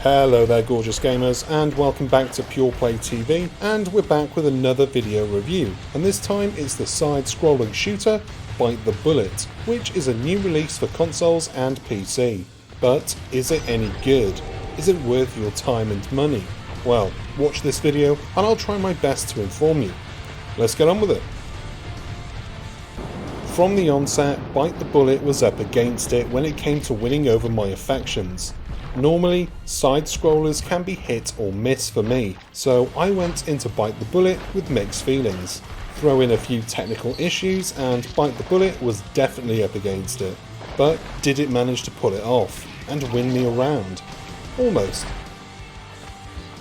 Hello there gorgeous gamers, and welcome back to Pure Play TV, and we're back with another video review, and this time it's the side-scrolling shooter Bite the Bullet, which is a new release for consoles and PC. But is it any good? Is it worth your time and money? Well, watch this video and I'll try my best to inform you. Let's get on with it. From the onset, Bite the Bullet was up against it when it came to winning over my affections. Normally, side-scrollers can be hit or miss for me, so I went into Bite the Bullet with mixed feelings. Throw in a few technical issues and Bite the Bullet was definitely up against it. But did it manage to pull it off and win me around? Almost.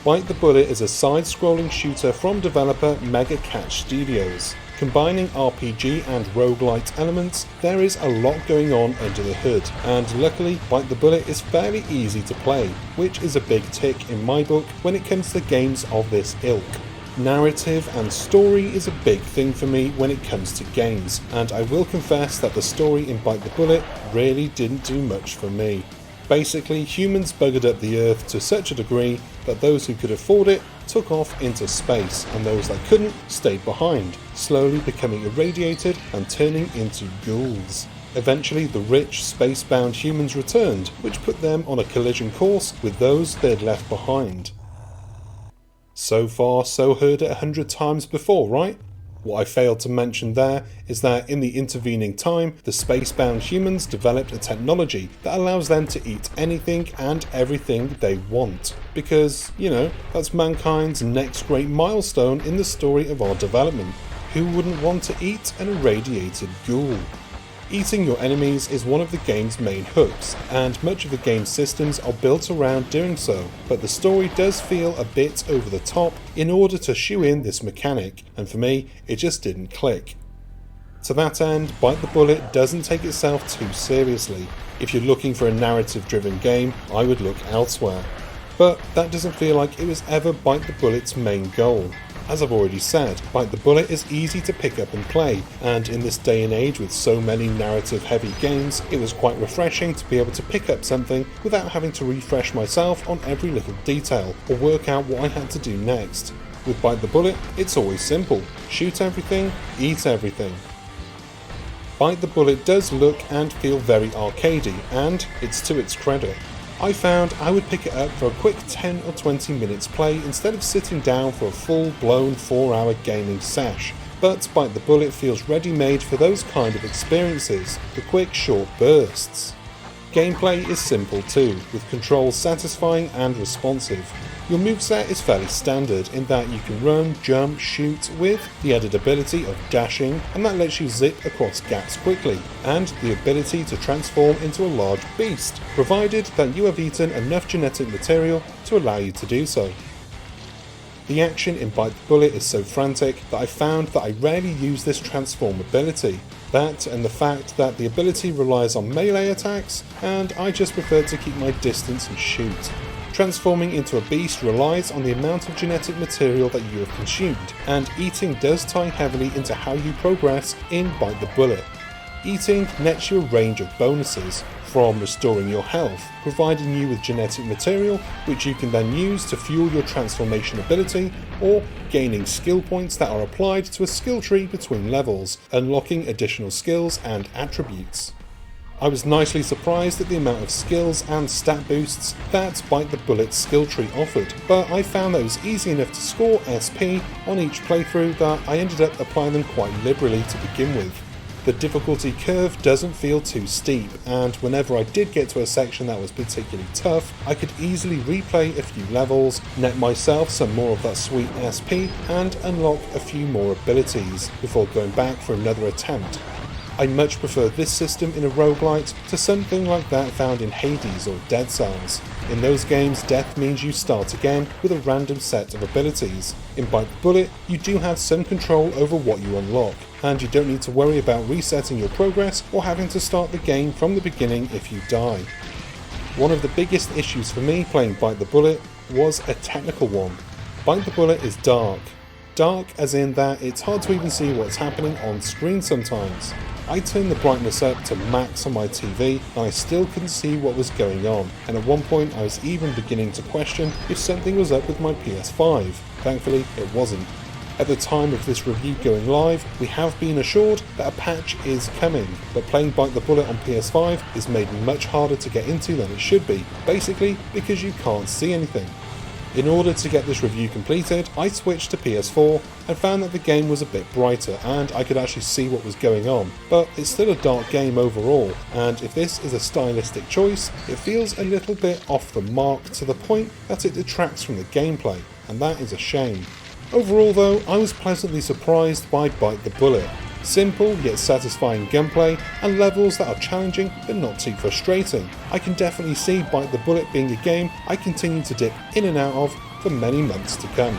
Bite the Bullet is a side-scrolling shooter from developer Mega Catch Studios. Combining RPG and roguelite elements, there is a lot going on under the hood, and luckily Bite the Bullet is fairly easy to play, which is a big tick in my book when it comes to games of this ilk. Narrative and story is a big thing for me when it comes to games, and I will confess that the story in Bite the Bullet really didn't do much for me. Basically, humans buggered up the Earth to such a degree that those who could afford it took off into space, and those that couldn't stayed behind, slowly becoming irradiated and turning into ghouls. Eventually, the rich, space-bound humans returned, which put them on a collision course with those they had left behind. So far, so heard it 100 times before, right? What I failed to mention there is that in the intervening time, the space-bound humans developed a technology that allows them to eat anything and everything they want. Because, you know, that's mankind's next great milestone in the story of our development. Who wouldn't want to eat an irradiated ghoul? Eating your enemies is one of the game's main hooks, and much of the game's systems are built around doing so, but the story does feel a bit over the top in order to shoe in this mechanic, and for me, it just didn't click. To that end, Bite the Bullet doesn't take itself too seriously. If you're looking for a narrative-driven game, I would look elsewhere. But that doesn't feel like it was ever Bite the Bullet's main goal. As I've already said, Bite the Bullet is easy to pick up and play, and in this day and age with so many narrative-heavy games, it was quite refreshing to be able to pick up something without having to refresh myself on every little detail, or work out what I had to do next. With Bite the Bullet, it's always simple. Shoot everything, eat everything. Bite the Bullet does look and feel very arcadey, and it's to its credit. I found I would pick it up for a quick 10 or 20 minutes play instead of sitting down for a full-blown 4-hour gaming sesh, but Bite the Bullet feels ready-made for those kind of experiences, the quick short bursts. Gameplay is simple too, with controls satisfying and responsive. Your moveset is fairly standard in that you can run, jump, shoot with the added ability of dashing, and that lets you zip across gaps quickly, and the ability to transform into a large beast, provided that you have eaten enough genetic material to allow you to do so. The action in Bite the Bullet is so frantic that I found that I rarely use this transform ability. That and the fact that the ability relies on melee attacks, and I just prefer to keep my distance and shoot. Transforming into a beast relies on the amount of genetic material that you have consumed, and eating does tie heavily into how you progress in Bite the Bullet. Eating nets you a range of bonuses, from restoring your health, providing you with genetic material which you can then use to fuel your transformation ability, or gaining skill points that are applied to a skill tree between levels, unlocking additional skills and attributes. I was nicely surprised at the amount of skills and stat boosts that Bite the Bullet's skill tree offered, but I found that it was easy enough to score SP on each playthrough that I ended up applying them quite liberally to begin with. The difficulty curve doesn't feel too steep, and whenever I did get to a section that was particularly tough, I could easily replay a few levels, net myself some more of that sweet SP, and unlock a few more abilities before going back for another attempt. I much prefer this system in a roguelite to something like that found in Hades or Dead Cells. In those games, death means you start again with a random set of abilities. In Bite the Bullet, you do have some control over what you unlock, and you don't need to worry about resetting your progress or having to start the game from the beginning if you die. One of the biggest issues for me playing Bite the Bullet was a technical one. Bite the Bullet is dark. Dark as in that it's hard to even see what's happening on screen sometimes. I turned the brightness up to max on my TV and I still couldn't see what was going on, and at one point I was even beginning to question if something was up with my PS5. Thankfully it wasn't. At the time of this review going live, we have been assured that a patch is coming, but playing Bite the Bullet on PS5 is made much harder to get into than it should be, basically because you can't see anything. In order to get this review completed, I switched to PS4 and found that the game was a bit brighter and I could actually see what was going on, but it's still a dark game overall, and if this is a stylistic choice, it feels a little bit off the mark to the point that it detracts from the gameplay, and that is a shame. Overall though, I was pleasantly surprised by Bite the Bullet. Simple yet satisfying gunplay and levels that are challenging but not too frustrating. I can definitely see Bite the Bullet being a game I continue to dip in and out of for many months to come.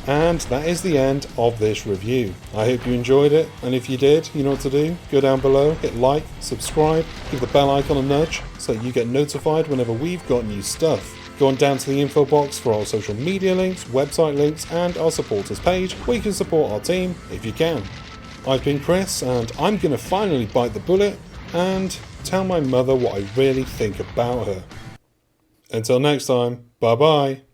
And that is the end of this review. I hope you enjoyed it, and if you did, you know what to do. Go down below, hit like, subscribe, give the bell icon a nudge so that you get notified whenever we've got new stuff. Go on down to the info box for our social media links, website links, and our supporters page where you can support our team if you can. I've been Chris, and I'm going to finally bite the bullet and tell my mother what I really think about her. Until next time, bye bye.